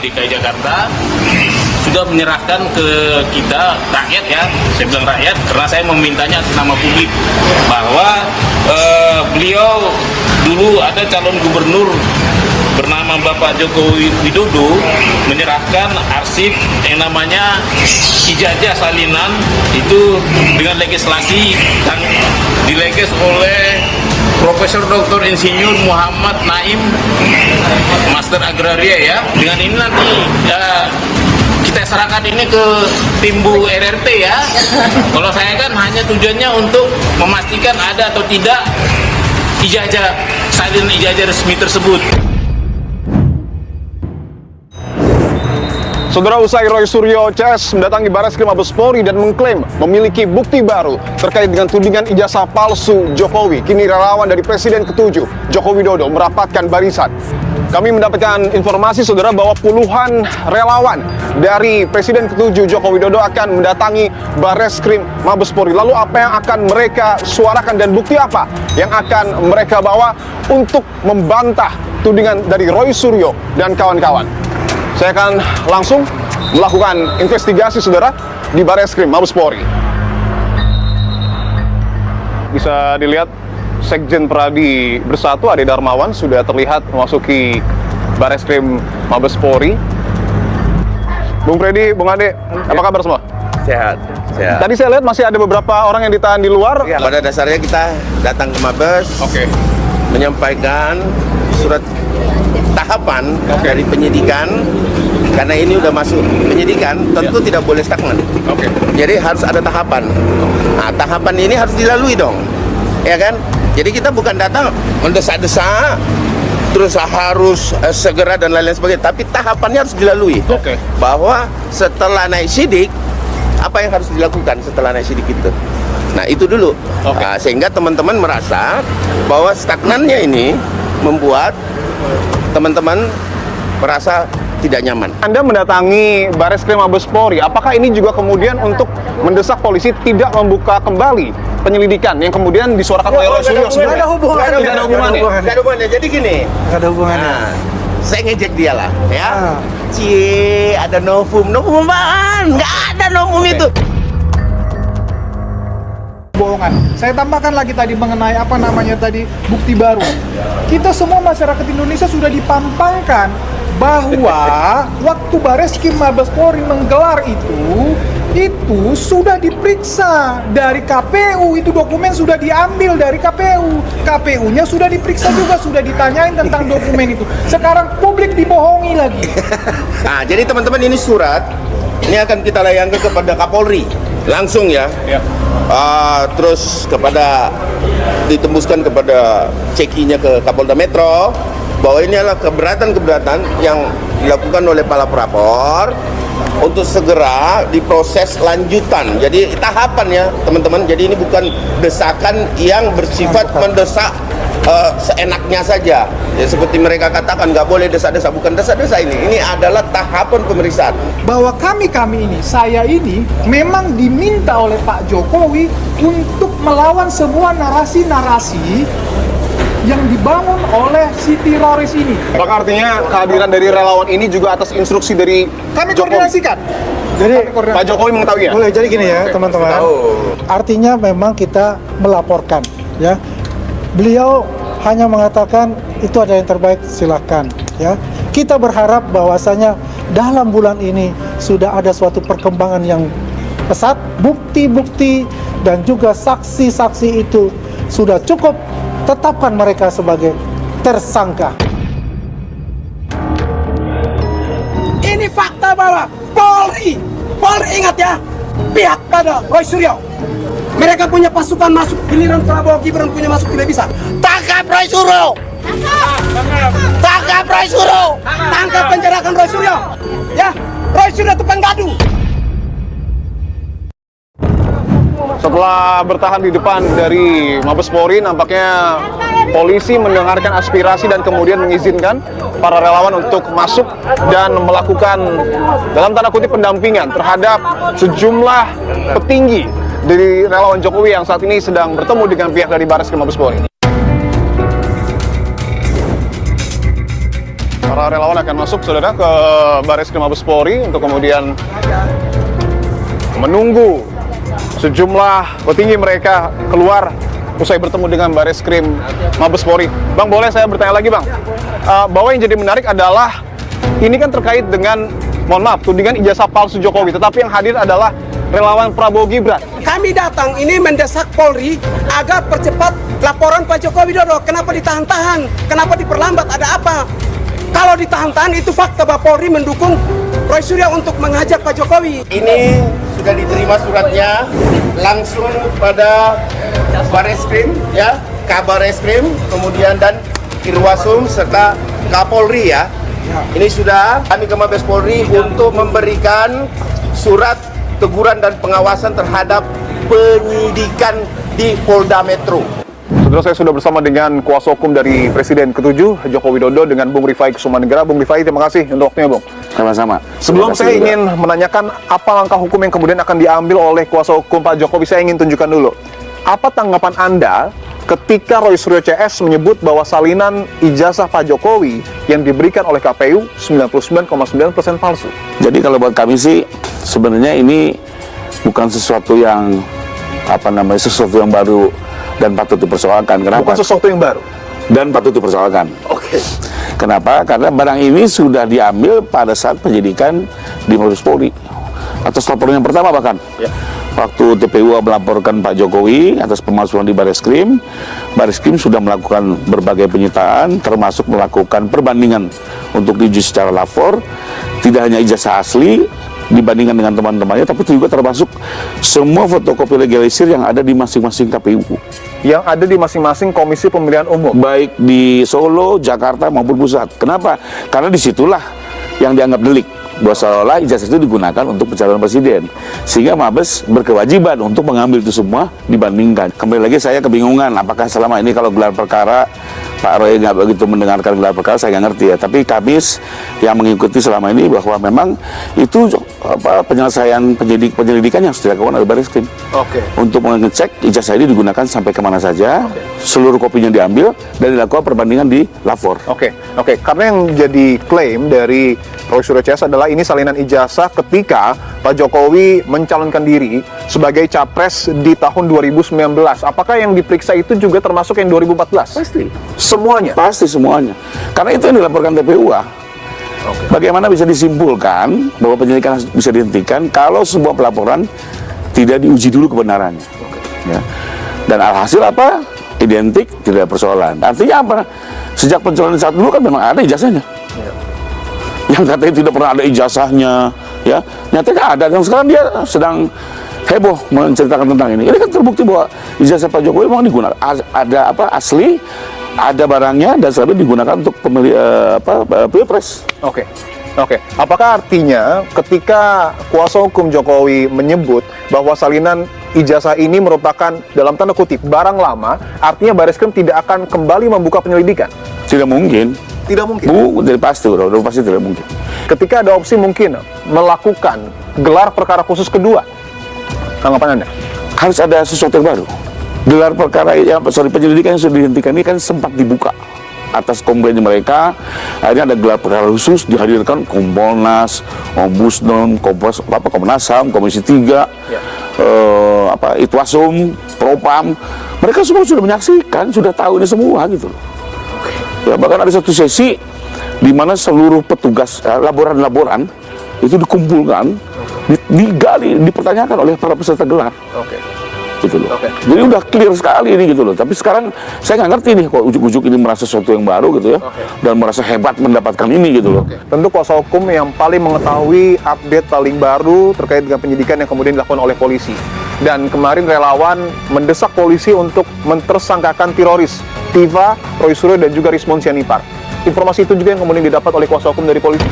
DKI Jakarta sudah menyerahkan ke kita rakyat ya, saya bilang rakyat karena saya memintanya atas nama publik bahwa beliau dulu ada calon gubernur bernama Bapak Joko Widodo menyerahkan arsip yang namanya ijazah salinan itu dengan legislasi yang dileges oleh Profesor Dr. Insinyur Muhammad Naim, Master Agraria ya. Dengan ini nanti kita serahkan ini ke Timbu RRT ya. Kalau saya kan hanya tujuannya untuk memastikan ada atau tidak ijazah salinan ijazah resmi tersebut. Saudara, usai Roy Suryo CS mendatangi Barreskrim Mabes Polri dan mengklaim memiliki bukti baru terkait dengan tudingan ijazah palsu Jokowi, kini relawan dari Presiden ke-7 Joko Widodo merapatkan barisan. Kami mendapatkan informasi, saudara, bahwa puluhan relawan dari Presiden ke-7 Joko Widodo akan mendatangi Barreskrim Mabes Polri. Lalu apa yang akan mereka suarakan dan bukti apa yang akan mereka bawa untuk membantah tudingan dari Roy Suryo dan kawan-kawan? Saya akan langsung melakukan investigasi, saudara, di Barreskrim Mabes Polri. Bisa dilihat Sekjen Pradi Bersatu Ade Darmawan sudah terlihat memasuki Barreskrim Mabes Polri. Bung Freddy, Bung Ade, apa kabar semua? Sehat, sehat. Tadi saya lihat masih ada beberapa orang yang ditahan di luar. Ya, pada dasarnya kita datang ke Mabes, menyampaikan surat tahapan dari penyidikan, karena ini udah masuk penyidikan, tentu tidak boleh stagnan. Jadi harus ada tahapan. Nah, tahapan ini harus dilalui dong, ya kan? Jadi kita bukan datang mendesak-desak, terus harus segera dan lain-lain sebagainya, tapi tahapannya harus dilalui. Bahwa setelah naik sidik, apa yang harus dilakukan setelah naik sidik itu? Nah, itu dulu. Nah, sehingga teman-teman merasa bahwa stagnannya ini membuat teman-teman merasa tidak nyaman. Anda mendatangi Barreskrim Mabes Polri, apakah ini juga kemudian untuk mendesak polisi tidak membuka kembali penyelidikan yang kemudian disuarakan oleh Roy Suryo? Tidak ada hubungannya. Tidak ada hubungannya. Tidak ada hubungannya. Jadi gini. Tidak ada hubungannya. Nah, saya ngejek dia lah, ya. Cie, ada novum apaan? Nggak ada novum itu. Bohongan. Saya tambahkan lagi tadi mengenai apa namanya tadi bukti baru. Kita semua masyarakat Indonesia sudah dipampangkan bahwa waktu Barreskrim Mabes Polri menggelar itu sudah diperiksa dari KPU, itu dokumen sudah diambil dari KPU. KPU-nya sudah diperiksa juga, sudah ditanyain tentang dokumen itu. Sekarang publik dibohongi lagi. Nah, jadi teman-teman, ini surat ini akan kita layangkan kepada Kapolri langsung ya. Terus ditembuskan kepada cekinya ke Kapolda Metro bahwa ini adalah keberatan-keberatan yang dilakukan oleh para pelapor untuk segera diproses lanjutan. Jadi tahapan ya teman-teman, jadi ini bukan desakan yang bersifat mendesak seenaknya saja ya, seperti mereka katakan nggak boleh desa-desa, bukan desa-desa, ini adalah tahapan pemeriksaan. Bahwa kami ini, saya ini memang diminta oleh Pak Jokowi untuk melawan semua narasi-narasi yang dibangun oleh si teroris ini. Apakah artinya kehadiran dari relawan ini juga atas instruksi dari Kami Jokowi? koordinasikan. Jadi Pak Jokowi mengetahui ya? boleh jadi gini ya teman-teman. Artinya memang kita melaporkan ya. Beliau hanya mengatakan itu ada yang terbaik, silakan ya. Kita berharap bahwasanya dalam bulan ini sudah ada suatu perkembangan yang pesat, bukti-bukti dan juga saksi-saksi itu sudah cukup, tetapkan mereka sebagai tersangka. Ini fakta bahwa Polri ingat ya, pihak pada Roy Suryo, mereka punya pasukan masuk, giliran Prabowo Gibran punya masuk tidak bisa. Tangkap Roy Suryo, tangkap Roy Suryo, tangkap penjarakan Roy Suryo, ya. Roy Suryo itu penggaduh. Setelah bertahan di depan dari Mabes Polri, nampaknya polisi mendengarkan aspirasi dan kemudian mengizinkan para relawan untuk masuk dan melakukan dalam tanda kutip pendampingan terhadap sejumlah petinggi dari relawan Jokowi yang saat ini sedang bertemu dengan pihak dari Barreskrim Mabes Polri. para relawan akan masuk, saudara, ke Bareskrim Mabespori untuk kemudian menunggu sejumlah petinggi mereka keluar usai bertemu dengan Bareskrim Mabespori. Bang, boleh saya bertanya lagi, Bang? Bahwa yang jadi menarik adalah ini kan terkait dengan, mohon maaf, tudingan ijazah palsu Jokowi, tetapi yang hadir adalah relawan Prabowo Gibran. Kami datang ini mendesak Polri agar percepat laporan Pak Joko Widodo. Kenapa ditahan-tahan? Kenapa diperlambat? Ada apa? Kalau ditahan-tahan itu fakta bahwa Polri mendukung Roy Suryo untuk menghajar Pak Jokowi. Ini sudah diterima suratnya langsung pada Bareskrim, ya, Kabareskrim, kemudian dan Irwasum serta Kapolri, ya. Ini sudah kami ke Mabes Polri untuk memberikan surat teguran dan pengawasan terhadap penyidikan di Polda Metro. Saudara, saya sudah bersama dengan kuasa hukum dari Presiden ke-7 Joko Widodo dengan Bung Rifai Kusumanegara. Bung Rifai, terima kasih untuk waktunya, Bung. Sama-sama. Sebelum saya ingin menanyakan apa langkah hukum yang kemudian akan diambil oleh kuasa hukum Pak Jokowi, saya ingin tunjukkan dulu. Apa tanggapan Anda ketika Roy Suryo CS menyebut bahwa salinan ijazah Pak Jokowi yang diberikan oleh KPU 99,9% palsu? Jadi kalau buat kami sih sebenarnya ini bukan sesuatu yang sesuatu yang baru dan patut dipersoalkan. Kenapa? Bukan sesuatu yang baru dan patut dipersoalkan. Oke. Kenapa? Karena barang ini sudah diambil pada saat penyidikan di Mabes Polri. Atas laporan yang pertama bahkan. Ya. Waktu TPU melaporkan Pak Jokowi atas pemalsuan di Bareskrim, Bareskrim sudah melakukan berbagai penyitaan, termasuk melakukan perbandingan untuk diuji secara lapor, tidak hanya ijazah asli dibandingkan dengan teman-temannya, tapi juga termasuk semua fotokopi legalisir yang ada di masing-masing KPU. Yang ada di masing-masing Komisi Pemilihan Umum. Baik di Solo, Jakarta maupun pusat. Kenapa? Karena disitulah yang dianggap delik. Bahwa seolah ijazah itu digunakan untuk pencalonan presiden, sehingga Mabes berkewajiban untuk mengambil itu semua dibandingkan. Kembali lagi saya kebingungan apakah selama ini kalau gelar perkara Pak Roy nggak begitu mendengarkan gelar perkara, saya nggak ngerti ya. Tapi kami yang mengikuti selama ini bahwa memang itu penyelesaian penyelidikan yang sudah dilakukan oleh Bareskrim. Oke. Untuk mengecek ijazah ini digunakan sampai kemana saja, seluruh kopinya diambil dan dilakukan perbandingan di lapor. Oke. Karena yang jadi klaim dari Roy Suryo CS adalah ini salinan ijazah ketika Pak Jokowi mencalonkan diri sebagai capres di tahun 2019. Apakah yang diperiksa itu juga termasuk yang 2014? Pasti. Semuanya? Pasti semuanya. Karena itu yang dilaporkan TPUA. Bagaimana bisa disimpulkan bahwa penyelidikan bisa dihentikan kalau sebuah pelaporan tidak diuji dulu kebenarannya. Ya. Dan alhasil apa? Identik, tidak ada persoalan. Artinya apa? Sejak pencalonan saat dulu kan memang ada ijazahnya. Yang katanya tidak pernah ada ijazahnya, ya nyatanya ada. Dan sekarang dia sedang heboh menceritakan tentang ini. Ini kan terbukti bahwa ijazah Pak Jokowi memang digunakan. Ada asli, ada barangnya dan selalu digunakan untuk pilpres. Oke. Apakah artinya ketika kuasa hukum Jokowi menyebut bahwa salinan ijazah ini merupakan dalam tanda kutip barang lama, artinya Bareskrim tidak akan kembali membuka penyelidikan? Tidak mungkin. Tidak mungkin. Jadi pasti tidak mungkin. Ketika ada opsi mungkin melakukan gelar perkara khusus kedua, tanggapan Anda? Harus ada sesuatu yang baru. Gelar perkara penyelidikan yang sudah dihentikan ini kan sempat dibuka atas komplain mereka. Akhirnya ada gelar perkara khusus dihadirkan Kompolnas, Ombudsman, Komnas HAM, Komisi 3, Itwasum, Propam. Mereka semua sudah menyaksikan, sudah tahu ini semua gitu loh. Ya, bahkan ada satu sesi di mana seluruh petugas laporan-laporan itu dikumpulkan, digali, dipertanyakan oleh para peserta gelar. Gitu loh. Jadi udah clear sekali ini gitu loh. Tapi sekarang saya nggak ngerti nih kok ujuk-ujuk ini merasa sesuatu yang baru gitu ya, dan merasa hebat mendapatkan ini gitu loh. Tentu kuasa hukum yang paling mengetahui update paling baru terkait dengan penyidikan yang kemudian dilakukan oleh polisi. Dan kemarin relawan mendesak polisi untuk mentersangkakan teroris Tiva, Roy Suryo dan juga Rizmon Sianipar. Informasi itu juga yang kemudian didapat oleh kuasa hukum dari polisi.